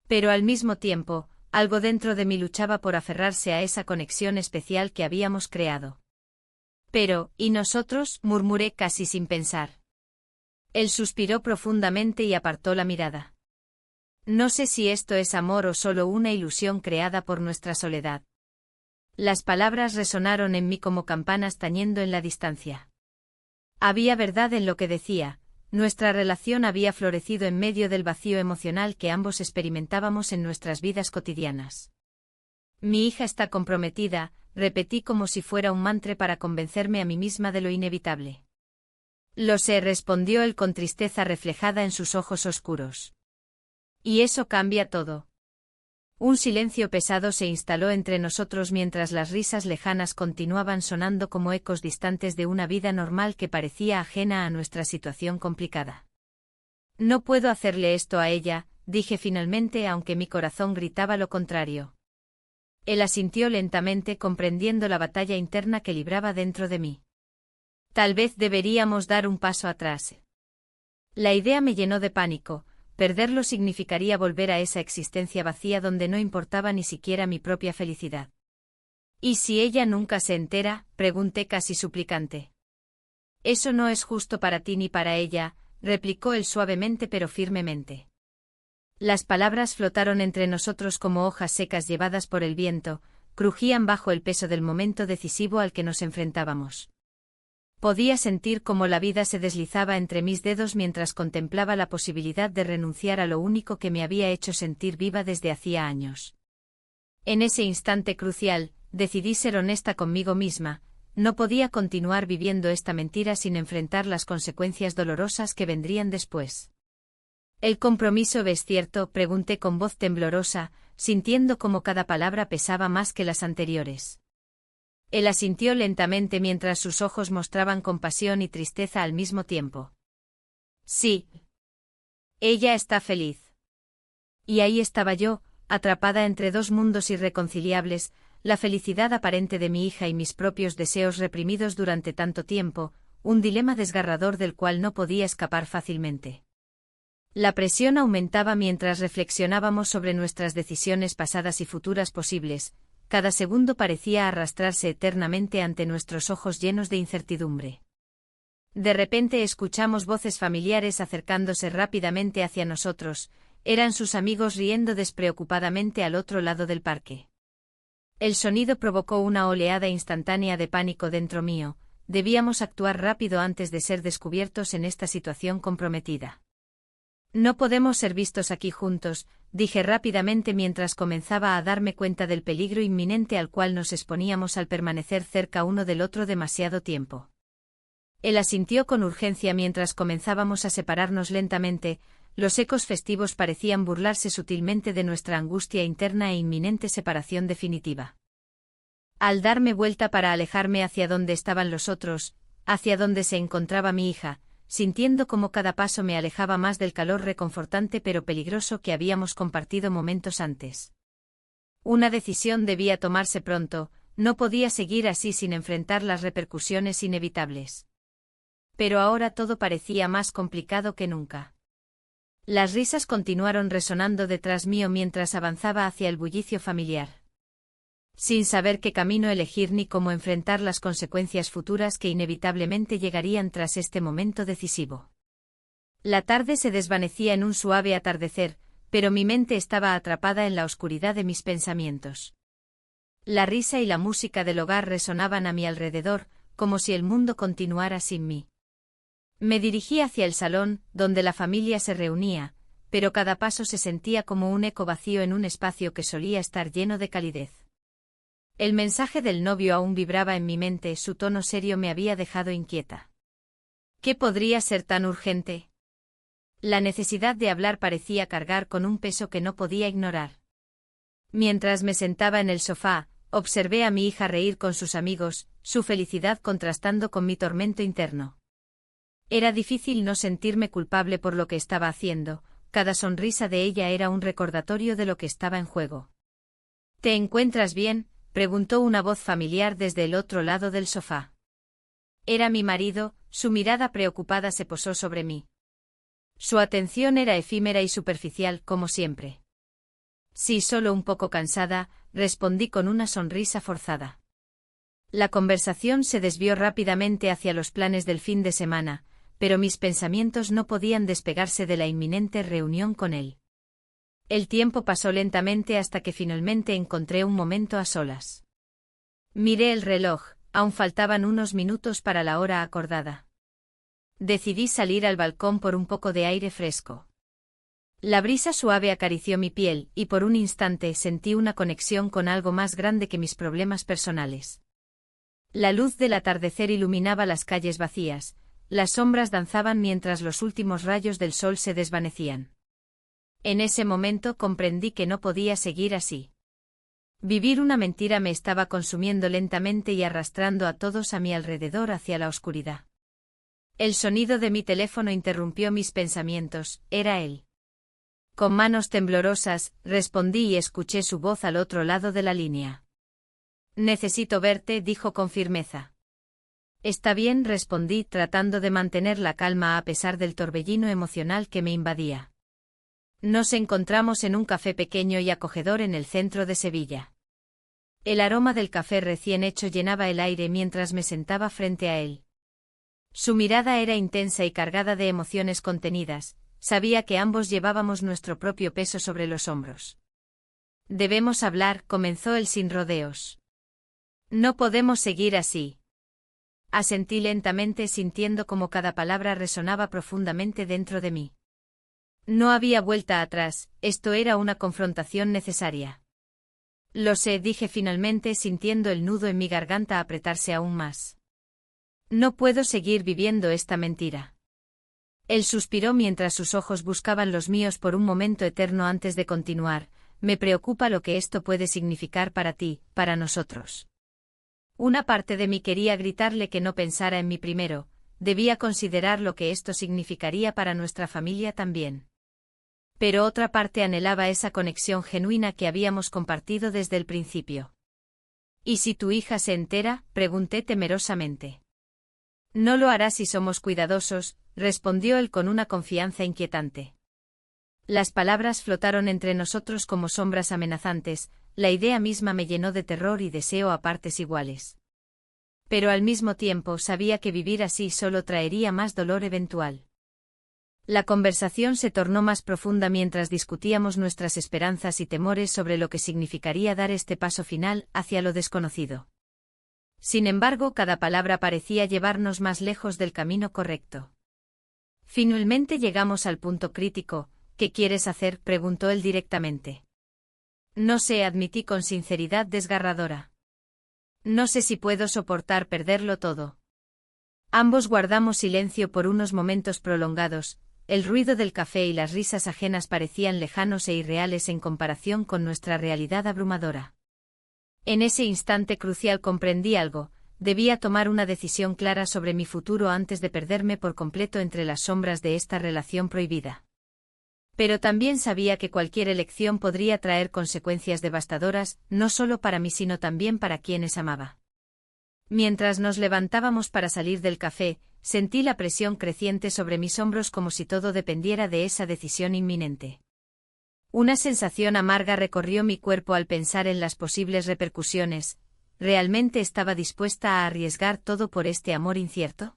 Speaker 1: Pero al mismo tiempo, algo dentro de mí luchaba por aferrarse a esa conexión especial que habíamos creado. Pero, ¿y nosotros?, murmuré casi sin pensar. Él suspiró profundamente y apartó la mirada. No sé si esto es amor o solo una ilusión creada por nuestra soledad. Las palabras resonaron en mí como campanas tañendo en la distancia. Había verdad en lo que decía, nuestra relación había florecido en medio del vacío emocional que ambos experimentábamos en nuestras vidas cotidianas. Mi hija está comprometida, repetí como si fuera un mantra para convencerme a mí misma de lo inevitable. Lo sé, respondió él con tristeza reflejada en sus ojos oscuros. Y eso cambia todo. Un silencio pesado se instaló entre nosotros mientras las risas lejanas continuaban sonando como ecos distantes de una vida normal que parecía ajena a nuestra situación complicada. No puedo hacerle esto a ella, dije finalmente, aunque mi corazón gritaba lo contrario. Él asintió lentamente, comprendiendo la batalla interna que libraba dentro de mí. Tal vez deberíamos dar un paso atrás. La idea me llenó de pánico. Perderlo significaría volver a esa existencia vacía donde no importaba ni siquiera mi propia felicidad. ¿Y si ella nunca se entera?, pregunté casi suplicante. Eso no es justo para ti ni para ella, replicó él suavemente pero firmemente. Las palabras flotaron entre nosotros como hojas secas llevadas por el viento, crujían bajo el peso del momento decisivo al que nos enfrentábamos. Podía sentir cómo la vida se deslizaba entre mis dedos mientras contemplaba la posibilidad de renunciar a lo único que me había hecho sentir viva desde hacía años. En ese instante crucial, decidí ser honesta conmigo misma, no podía continuar viviendo esta mentira sin enfrentar las consecuencias dolorosas que vendrían después. ¿El compromiso es cierto?, pregunté con voz temblorosa, sintiendo como cada palabra pesaba más que las anteriores. Él asintió lentamente mientras sus ojos mostraban compasión y tristeza al mismo tiempo. Sí. Ella está feliz. Y ahí estaba yo, atrapada entre dos mundos irreconciliables, la felicidad aparente de mi hija y mis propios deseos reprimidos durante tanto tiempo, un dilema desgarrador del cual no podía escapar fácilmente. La presión aumentaba mientras reflexionábamos sobre nuestras decisiones pasadas y futuras posibles. Cada segundo parecía arrastrarse eternamente ante nuestros ojos llenos de incertidumbre. De repente escuchamos voces familiares acercándose rápidamente hacia nosotros, eran sus amigos riendo despreocupadamente al otro lado del parque. El sonido provocó una oleada instantánea de pánico dentro mío, debíamos actuar rápido antes de ser descubiertos en esta situación comprometida. No podemos ser vistos aquí juntos, dije rápidamente mientras comenzaba a darme cuenta del peligro inminente al cual nos exponíamos al permanecer cerca uno del otro demasiado tiempo. Él asintió con urgencia mientras comenzábamos a separarnos lentamente, los ecos festivos parecían burlarse sutilmente de nuestra angustia interna e inminente separación definitiva. Al darme vuelta para alejarme hacia donde estaban los otros, hacia donde se encontraba mi hija, sintiendo como cada paso me alejaba más del calor reconfortante pero peligroso que habíamos compartido momentos antes. Una decisión debía tomarse pronto, no podía seguir así sin enfrentar las repercusiones inevitables. Pero ahora todo parecía más complicado que nunca. Las risas continuaron resonando detrás mío mientras avanzaba hacia el bullicio familiar. Sin saber qué camino elegir ni cómo enfrentar las consecuencias futuras que inevitablemente llegarían tras este momento decisivo. La tarde se desvanecía en un suave atardecer, pero mi mente estaba atrapada en la oscuridad de mis pensamientos. La risa y la música del hogar resonaban a mi alrededor, como si el mundo continuara sin mí. Me dirigí hacia el salón, donde la familia se reunía, pero cada paso se sentía como un eco vacío en un espacio que solía estar lleno de calidez. El mensaje del novio aún vibraba en mi mente, su tono serio me había dejado inquieta. ¿Qué podría ser tan urgente? La necesidad de hablar parecía cargar con un peso que no podía ignorar. Mientras me sentaba en el sofá, observé a mi hija reír con sus amigos, su felicidad contrastando con mi tormento interno. Era difícil no sentirme culpable por lo que estaba haciendo, cada sonrisa de ella era un recordatorio de lo que estaba en juego. ¿Te encuentras bien?, preguntó una voz familiar desde el otro lado del sofá. Era mi marido, su mirada preocupada se posó sobre mí. Su atención era efímera y superficial, como siempre. Sí, solo un poco cansada, respondí con una sonrisa forzada. La conversación se desvió rápidamente hacia los planes del fin de semana, pero mis pensamientos no podían despegarse de la inminente reunión con él. El tiempo pasó lentamente hasta que finalmente encontré un momento a solas. Miré el reloj, aún faltaban unos minutos para la hora acordada. Decidí salir al balcón por un poco de aire fresco. La brisa suave acarició mi piel y por un instante sentí una conexión con algo más grande que mis problemas personales. La luz del atardecer iluminaba las calles vacías, las sombras danzaban mientras los últimos rayos del sol se desvanecían. En ese momento comprendí que no podía seguir así. Vivir una mentira me estaba consumiendo lentamente y arrastrando a todos a mi alrededor hacia la oscuridad. El sonido de mi teléfono interrumpió mis pensamientos, era él. Con manos temblorosas, respondí y escuché su voz al otro lado de la línea. Necesito verte, dijo con firmeza. Está bien, respondí tratando de mantener la calma a pesar del torbellino emocional que me invadía. Nos encontramos en un café pequeño y acogedor en el centro de Sevilla. El aroma del café recién hecho llenaba el aire mientras me sentaba frente a él. Su mirada era intensa y cargada de emociones contenidas, sabía que ambos llevábamos nuestro propio peso sobre los hombros. Debemos hablar, comenzó él sin rodeos. No podemos seguir así. Asentí lentamente sintiendo como cada palabra resonaba profundamente dentro de mí. No había vuelta atrás, esto era una confrontación necesaria. Lo sé, dije finalmente sintiendo el nudo en mi garganta apretarse aún más. No puedo seguir viviendo esta mentira. Él suspiró mientras sus ojos buscaban los míos por un momento eterno antes de continuar. Me preocupa lo que esto puede significar para ti, para nosotros. Una parte de mí quería gritarle que no pensara en mí primero, debía considerar lo que esto significaría para nuestra familia también. Pero otra parte anhelaba esa conexión genuina que habíamos compartido desde el principio. ¿Y si tu hija se entera?, pregunté temerosamente. No lo hará si somos cuidadosos, respondió él con una confianza inquietante. Las palabras flotaron entre nosotros como sombras amenazantes, la idea misma me llenó de terror y deseo a partes iguales. Pero al mismo tiempo sabía que vivir así solo traería más dolor eventual. La conversación se tornó más profunda mientras discutíamos nuestras esperanzas y temores sobre lo que significaría dar este paso final hacia lo desconocido. Sin embargo, cada palabra parecía llevarnos más lejos del camino correcto. Finalmente llegamos al punto crítico. ¿Qué quieres hacer?, preguntó él directamente. No sé, admití con sinceridad desgarradora. No sé si puedo soportar perderlo todo. Ambos guardamos silencio por unos momentos prolongados, el ruido del café y las risas ajenas parecían lejanos e irreales en comparación con nuestra realidad abrumadora. En ese instante crucial comprendí algo, debía tomar una decisión clara sobre mi futuro antes de perderme por completo entre las sombras de esta relación prohibida. Pero también sabía que cualquier elección podría traer consecuencias devastadoras, no solo para mí sino también para quienes amaba. Mientras nos levantábamos para salir del café, sentí la presión creciente sobre mis hombros como si todo dependiera de esa decisión inminente. Una sensación amarga recorrió mi cuerpo al pensar en las posibles repercusiones. ¿Realmente estaba dispuesta a arriesgar todo por este amor incierto?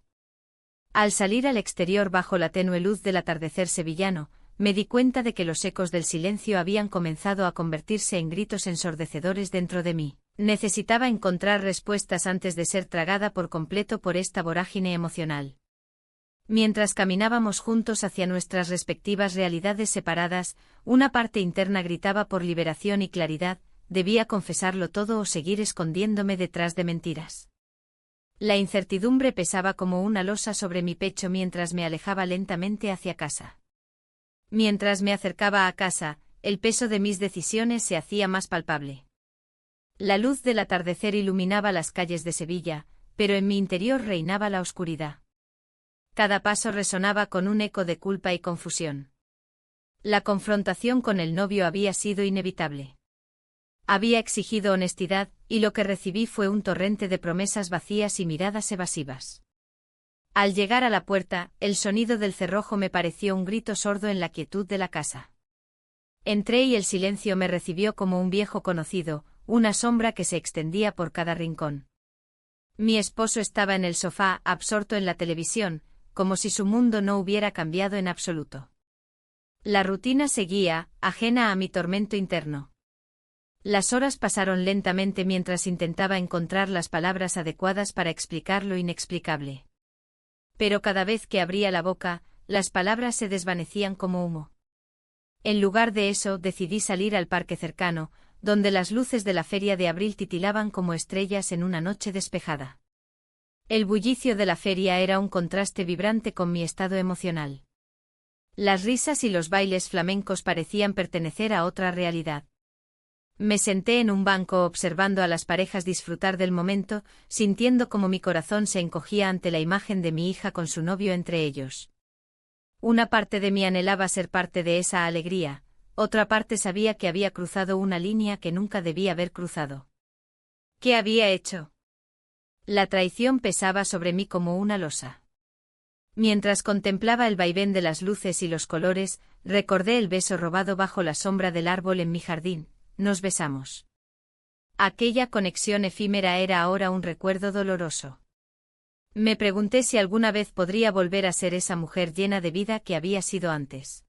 Speaker 1: Al salir al exterior bajo la tenue luz del atardecer sevillano, me di cuenta de que los ecos del silencio habían comenzado a convertirse en gritos ensordecedores dentro de mí. Necesitaba encontrar respuestas antes de ser tragada por completo por esta vorágine emocional. Mientras caminábamos juntos hacia nuestras respectivas realidades separadas, una parte interna gritaba por liberación y claridad, debía confesarlo todo o seguir escondiéndome detrás de mentiras. La incertidumbre pesaba como una losa sobre mi pecho mientras me alejaba lentamente hacia casa. Mientras me acercaba a casa, el peso de mis decisiones se hacía más palpable. La luz del atardecer iluminaba las calles de Sevilla, pero en mi interior reinaba la oscuridad. Cada paso resonaba con un eco de culpa y confusión. La confrontación con el novio había sido inevitable. Había exigido honestidad, y lo que recibí fue un torrente de promesas vacías y miradas evasivas. Al llegar a la puerta, el sonido del cerrojo me pareció un grito sordo en la quietud de la casa. Entré y el silencio me recibió como un viejo conocido, una sombra que se extendía por cada rincón. Mi esposo estaba en el sofá, absorto en la televisión, como si su mundo no hubiera cambiado en absoluto. La rutina seguía, ajena a mi tormento interno. Las horas pasaron lentamente mientras intentaba encontrar las palabras adecuadas para explicar lo inexplicable. Pero cada vez que abría la boca, las palabras se desvanecían como humo. En lugar de eso, decidí salir al parque cercano, donde las luces de la feria de abril titilaban como estrellas en una noche despejada. El bullicio de la feria era un contraste vibrante con mi estado emocional. Las risas y los bailes flamencos parecían pertenecer a otra realidad. Me senté en un banco observando a las parejas disfrutar del momento, sintiendo como mi corazón se encogía ante la imagen de mi hija con su novio entre ellos. Una parte de mí anhelaba ser parte de esa alegría, otra parte sabía que había cruzado una línea que nunca debía haber cruzado. ¿Qué había hecho? La traición pesaba sobre mí como una losa. Mientras contemplaba el vaivén de las luces y los colores, recordé el beso robado bajo la sombra del árbol en mi jardín. Nos besamos. Aquella conexión efímera era ahora un recuerdo doloroso. Me pregunté si alguna vez podría volver a ser esa mujer llena de vida que había sido antes.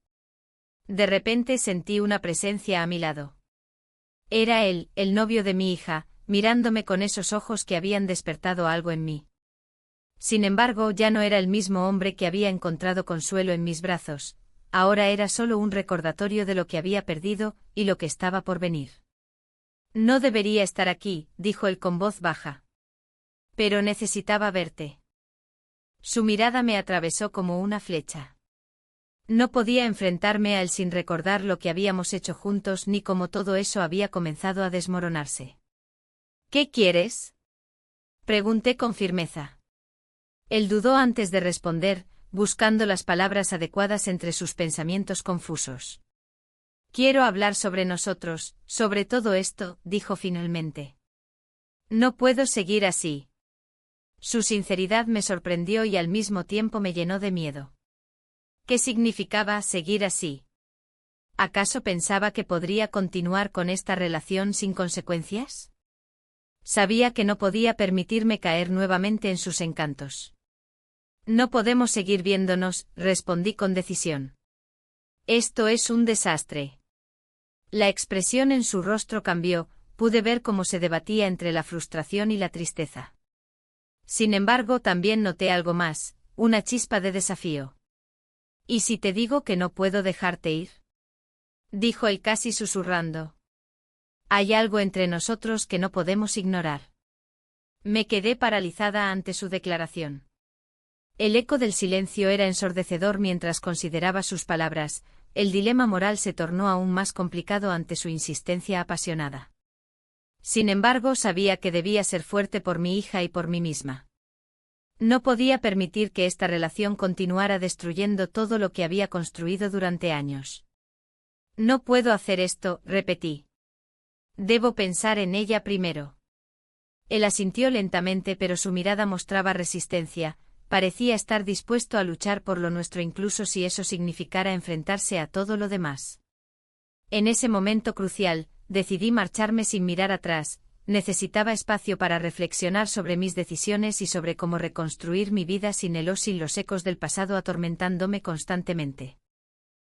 Speaker 1: De repente sentí una presencia a mi lado. Era él, el novio de mi hija, mirándome con esos ojos que habían despertado algo en mí. Sin embargo, ya no era el mismo hombre que había encontrado consuelo en mis brazos. Ahora era solo un recordatorio de lo que había perdido y lo que estaba por venir. No debería estar aquí, dijo él con voz baja. Pero necesitaba verte. Su mirada me atravesó como una flecha. No podía enfrentarme a él sin recordar lo que habíamos hecho juntos ni cómo todo eso había comenzado a desmoronarse. ¿Qué quieres? Pregunté con firmeza. Él dudó antes de responder, buscando las palabras adecuadas entre sus pensamientos confusos. Quiero hablar sobre nosotros, sobre todo esto, dijo finalmente. No puedo seguir así. Su sinceridad me sorprendió y al mismo tiempo me llenó de miedo. ¿Qué significaba seguir así? ¿Acaso pensaba que podría continuar con esta relación sin consecuencias? Sabía que no podía permitirme caer nuevamente en sus encantos. No podemos seguir viéndonos, respondí con decisión. Esto es un desastre. La expresión en su rostro cambió, pude ver cómo se debatía entre la frustración y la tristeza. Sin embargo, también noté algo más, una chispa de desafío. ¿Y si te digo que no puedo dejarte ir? Dijo él casi susurrando. Hay algo entre nosotros que no podemos ignorar. Me quedé paralizada ante su declaración. El eco del silencio era ensordecedor mientras consideraba sus palabras, el dilema moral se tornó aún más complicado ante su insistencia apasionada. Sin embargo, sabía que debía ser fuerte por mi hija y por mí misma. No podía permitir que esta relación continuara destruyendo todo lo que había construido durante años. No puedo hacer esto, repetí. Debo pensar en ella primero. Él asintió lentamente, pero su mirada mostraba resistencia. Parecía estar dispuesto a luchar por lo nuestro incluso si eso significara enfrentarse a todo lo demás. En ese momento crucial, decidí marcharme sin mirar atrás, necesitaba espacio para reflexionar sobre mis decisiones y sobre cómo reconstruir mi vida sin él o sin los ecos del pasado atormentándome constantemente.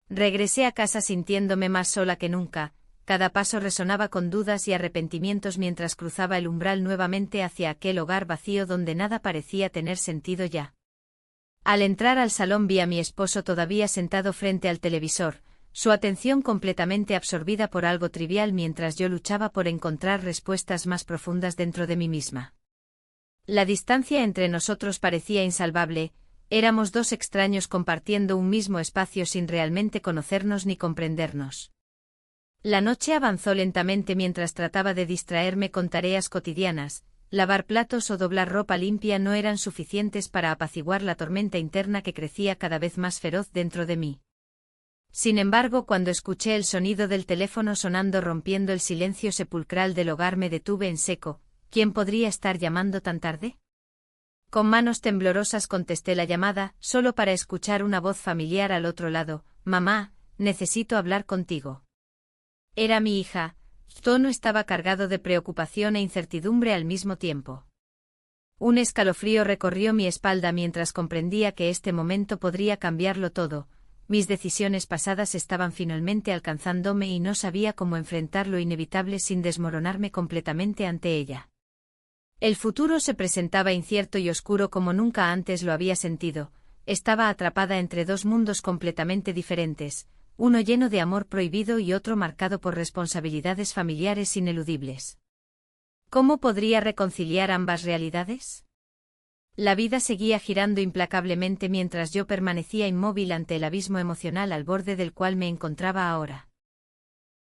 Speaker 1: Regresé a casa sintiéndome más sola que nunca, cada paso resonaba con dudas y arrepentimientos mientras cruzaba el umbral nuevamente hacia aquel hogar vacío donde nada parecía tener sentido ya. Al entrar al salón vi a mi esposo todavía sentado frente al televisor, su atención completamente absorbida por algo trivial mientras yo luchaba por encontrar respuestas más profundas dentro de mí misma. La distancia entre nosotros parecía insalvable, éramos dos extraños compartiendo un mismo espacio sin realmente conocernos ni comprendernos. La noche avanzó lentamente mientras trataba de distraerme con tareas cotidianas, lavar platos o doblar ropa limpia no eran suficientes para apaciguar la tormenta interna que crecía cada vez más feroz dentro de mí. Sin embargo, cuando escuché el sonido del teléfono sonando rompiendo el silencio sepulcral del hogar me detuve en seco. ¿Quién podría estar llamando tan tarde? Con manos temblorosas contesté la llamada, solo para escuchar una voz familiar al otro lado. Mamá, necesito hablar contigo. Era mi hija, su tono estaba cargado de preocupación e incertidumbre al mismo tiempo. Un escalofrío recorrió mi espalda mientras comprendía que este momento podría cambiarlo todo. Mis decisiones pasadas estaban finalmente alcanzándome y no sabía cómo enfrentar lo inevitable sin desmoronarme completamente ante ella. El futuro se presentaba incierto y oscuro como nunca antes lo había sentido. Estaba atrapada entre dos mundos completamente diferentes, uno lleno de amor prohibido y otro marcado por responsabilidades familiares ineludibles. ¿Cómo podría reconciliar ambas realidades? La vida seguía girando implacablemente mientras yo permanecía inmóvil ante el abismo emocional al borde del cual me encontraba ahora.